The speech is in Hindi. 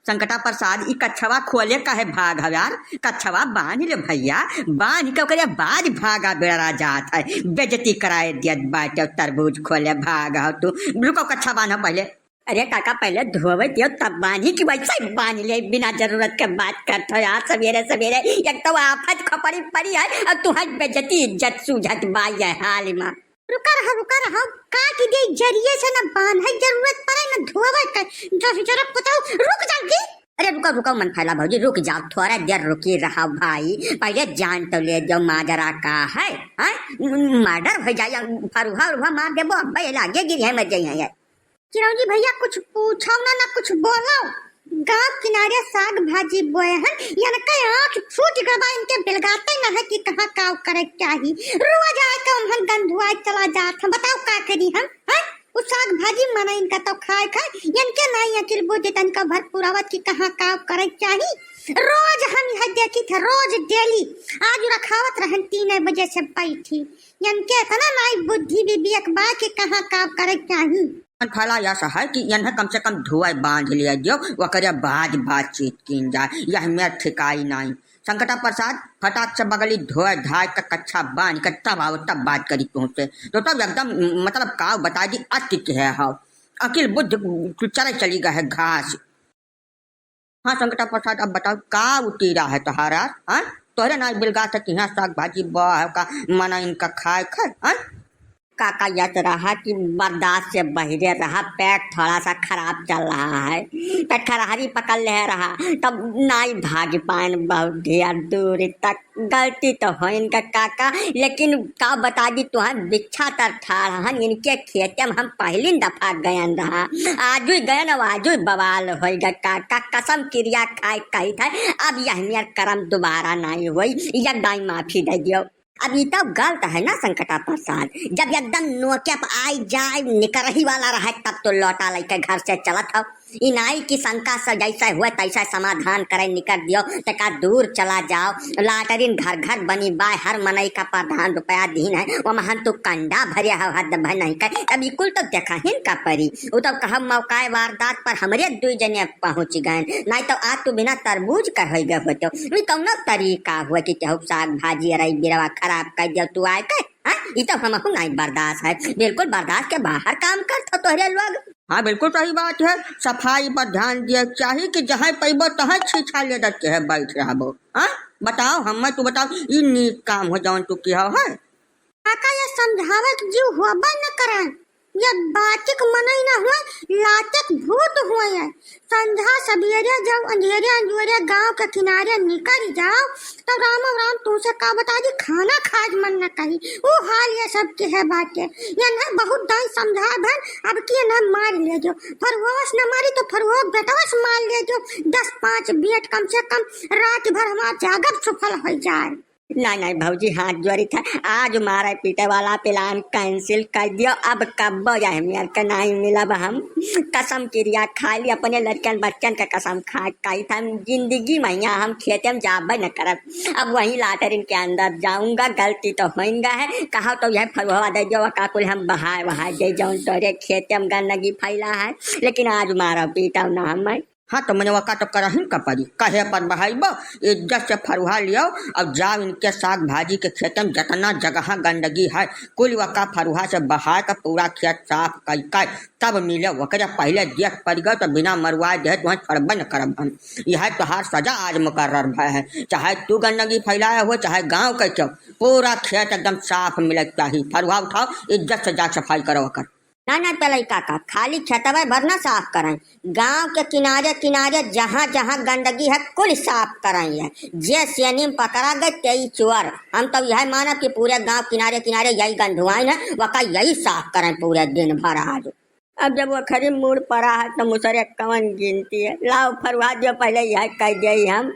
संकटा प्रसाद ई कच्छवा खोले कहे भाग यार, कच्छवा बांध ले भैया, बांध के ओकरे बाद भागा बेड़ा जात है, बेजती कराए दियत बाटे, तरबूज खोले भाग तू रुको कच्छा बांध पहले। अरे काका पहले धोवे दियो तब बांधी की वैसे ही बांध ले, बिना जरूरत के बात करते हो यार सवेरे सवेरे। एक तो आफत खपड़ी पड़ी है और तू बेजती इज्जत सूझत बाई है हाल में। रुका रहा का की दे जरिए से न बांध है, जरूरत पड़े न धोवे के जरा बताओ। रुक जाओगी? अरे रुको मन फैला भौजी, रुक जाओ थोड़ा देर रुकी रहा भाई, पहले जान तो ले जाओ माजरा का है। मर्डर हो जाए फरुहा मार देबो अब लागे गिरी है मर जाइए। चिरौंजी भैया कुछ पूछो ना कुछ बोलो। गांव किनारे साग भाजी बोए हैं, इनका आँख फूट गवा, इनके बिलगाते न है कि कहाँ काव करे चाहिए। रोज आए तो हम गंधुआ चला जाते, बताओ का करी हम हैं? उस साग भाजी मना इनका तो खाए इनके नहीं अकिल बुझे इनका भरपूर आवत की कहाँ काव करे चाहिए। रोज हम यह देखी थे, रोज डेली आज रखावत रहन 3 बजे से बैठी, इनके इतना नहीं बुद्धि भी अखबार के कहाँ काव करे चाहिए। फला ऐसा है कि इन्हें कम से कम धुआई बांध लिया जो वकरे बाद बातचीत की जाए, यह मेरा ठिकाई नहीं। संकटा प्रसाद फटाक से बगली धोए धाय का कच्छा बांध कर तब आओ तब बात करी तुमसे, तो तब एकदम मतलब काव बता दी अतिक है हाउ अकिल बुद्ध चले चली गए है घास। हाँ संकटा प्रसाद अब बताओ का उतीरा है तुम्हारा? हाँ तोहरे ना बिलगा सकती है साग भाजी बा का मना इनका खाए हाँ? काका याद रहा कि बर्दाश्त से बहिरे रहा, पेट थोड़ा सा खराब चल रहा है, पेट खराबी पकड़ ले रहा, तब नहीं भाग पाए बहुत ढेर दूर तक। गलती तो हो इनका काका, लेकिन का बता दी तुहर बिच्छा तर ठाड़ इनके खेते में हम पहली दफा गयन रहा, आजू गयन आजू बवाल होगा काका, कसम क्रिया खाए कही था। अब यह मेरा कर्म दोबारा नहीं हुई, यह दाई माफी दे दियो। अब ये तो गलत है ना संकटा प्रसाद, जब एकदम नोके पर आई जाए निकल रही वाला रहा तब तो लौटा लेके घर से चलत हो। इनाई की शंका से जैसा हुआ तैसा समाधान करे निकल दियो, तका दूर चला जाओ। लाटरीन घर घर बनी बाय, हर मनई का प्रधान रुपया दीन है, वो महन तो कंडा भरिया हद भर नहीं कर। अब कुल तो देखा हिन का परी, वो तो कहा मौकाए वारदात पर हमरे 2 जने पहुंच गए, नहीं तो आज तो बिना तरबूज का हो गए होते। कौन तरीका हुआ कि केहू साग भाजी रही बिरवा खराब कर दियो तू आए कर। ये तो हम नहीं बर्दाश्त है, बिल्कुल बर्दाश्त के बाहर काम करता तोहरे लोग। हाँ बिल्कुल सही बात है, सफाई पर ध्यान दिया चाहिए कि जहाँ पैबो तहाँ छीछा ले दे है बैठ रहा। हाँ बताओ हम तू बताओ ई नीक काम हो जाओ तू क्या है? काका ये समझावे जो हुआ न करे, ये बातिक मनई ना हुआ लातक भूत हुए है। संध्या सवेरे जब अंधेरे गांव के किनारे निकल जाओ तो राम तुमसे का बता दी खाना खाज मन न कही, वो हाल ये सब के है बातें। ये न बहुत दाई समझा बहन, अब की न मार ले जो, फरवस न मारी तो फरवस बेटवस मार ले जो, 10-5 बेट कम से कम रात भर हमारा जागब सफल हो जाए। नहीं भौजी हाथ जोड़ी था, आज मारे पीटे वाला प्लान कैंसिल कर दियो। अब कब जाए मेरे का नहीं मिला, हम कसम क्रिया खा ली अपने लड़कन बच्चन का कसम खा कही था जिंदगी में यहाँ हम खेते में जाबे न करब। अब वही लाटरिन के अंदर जाऊंगा, गलती तो होगा है, कहा तो यह फरवा दे जो काकुल हम बहा दे जाऊँ तोरे खेते में गंदगी फैला है, लेकिन आज मारा पीटा ना हम। हाँ तो मैंने वका तो करहिन का पड़ी कहे पर बहाइबो, इज्जत से फरुहा लियो अब जाओ इनके साग भाजी के खेत में जितना जगह गंदगी है कुल वका फरुहा से बहा कर पूरा खेत साफ कर तब मिले वकरा। पहले देख पड़ गए तो बिना मरवाए दे तो छोड़बे न करब हम, यह तोहार सजा आज मुकर्रर भय है। चाहे तू गंदगी फैलाए हो चाहे गाँव के चो, पूरा खेत एकदम साफ मिले चाहिए। फरुहा उठाओ इज्जत से जा सफाई करो कर। ना पहले काका खाली छतवा भर ना साफ कराएं, गांव के किनारे किनारे जहाँ जहाँ गंदगी है कुल साफ कराएं। जे सेनी में पकड़ा गए तेई चोर, हम तो यही माना कि पूरे गांव किनारे किनारे यही गंधुआइन है, वका यही साफ कराएं पूरे दिन भर आज। अब जब वो खरी मूड पड़ा है तो मुसरे कवन गिनती है, लाओ फरवा दियो पहले यह कह दे हम।